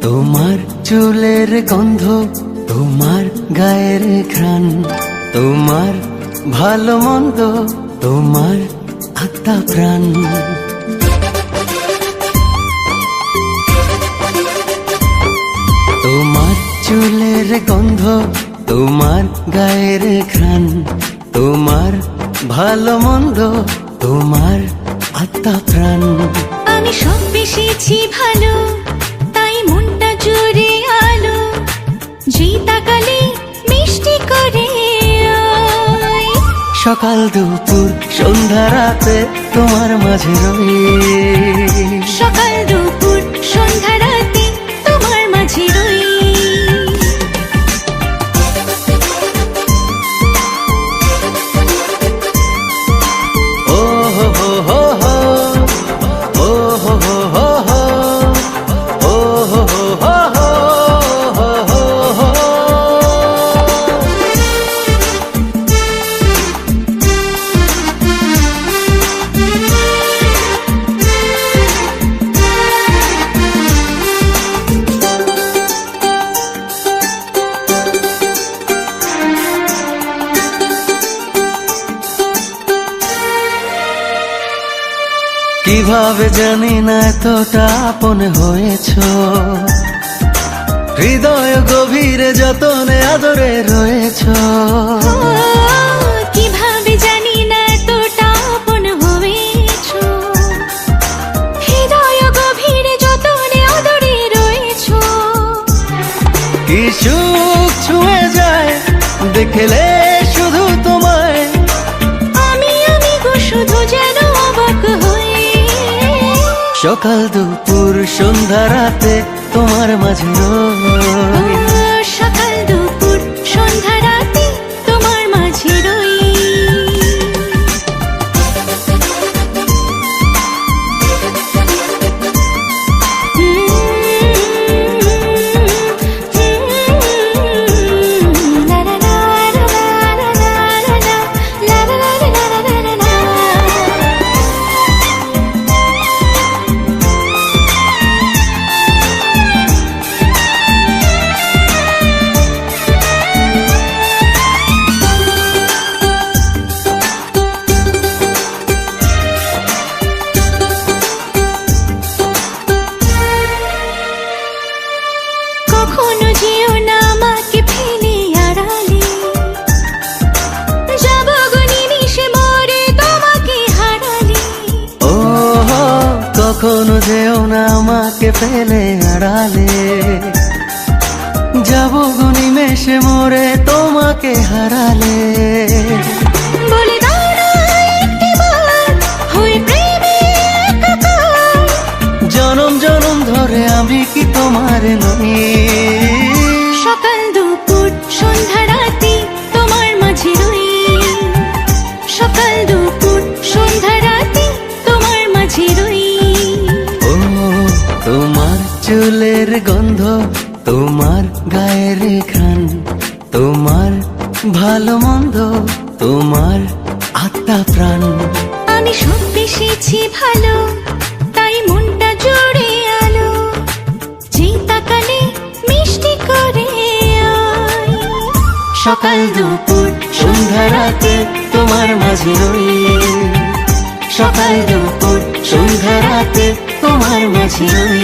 তোমার চুলের গন্ধ, তোমার গায়ের ঘ্রাণ, তোমার ভালো মন্দ, তোমার আত্মা প্রাণ। তোমার চুলের গন্ধ, তোমার গায়ের ঘ্রাণ, তোমার ভালো মন্দ, তোমার আত্মা প্রাণ। আমি সব বেশিছি ভালো, তাই মনটা জুড়ে আলো, যে তাকালে মিষ্টি করে আয়। সকাল দুপুর সন্ধ্যা রাতে তোমার মাঝে রই। সকাল দুপুর সন্ধ্যা রাতে তোমার মাঝে রই। ও হো হো হো হো, ও হো হো হো হো, ও হো হো হো হো, হো হো হো। কিভাবে জানি না এতটা আপন হয়েছো, হৃদয় গভীরে যতনে আদরে রয়েছো। কিভাবে জানি না এতটা আপন হয়েছো, হৃদয় গভীরে যতনে আদরে রয়েছো। কি সুখ ছুঁয়ে যায় দেখলে শুধু তোমায়, আমি গো শুধু যেন অবাক হই। সকাল দুপুর সন্ধ্যা রাতে তোমার মাঝে রই। সকাল দুপুর সন্ধ্যা রাতে তোমার মাঝে রই। কখনো যেও না আমাকে ফেলে আড়ালে, যাব গো নিমিষে মরে তোমাকে হারালে। ও হো, কখনো যেও না আমাকে ফেলে আড়ালে, যাব গো নিমেষে মরে তোমাকে হারালে। বলে দাও না একটিবার, হয়ে প্রেমে একাকার। জনম জনম ধরে আমি কি তোমার নই। সকাল দুপুর সন্ধ্যা রাতে তোমার মাঝে রই। সকাল দুপুর সন্ধ্যা রাতে তোমার মাঝে রই। ও তোমার চুলের গন্ধ, তোমার গায়ের ঘ্রাণ, তোমার ভালো মন্দ, তোমার আত্মা প্রাণ। আমি সব বেশিছি ভালো, তাই মনটা জুড়ে আলো, যে তাকালে মিষ্টি করে আয়। সকাল দুপুর সন্ধ্যা রাতে তোমার মাঝে রই। সকাল দুপুর সন্ধ্যা রাতে তোমার মাঝে রই।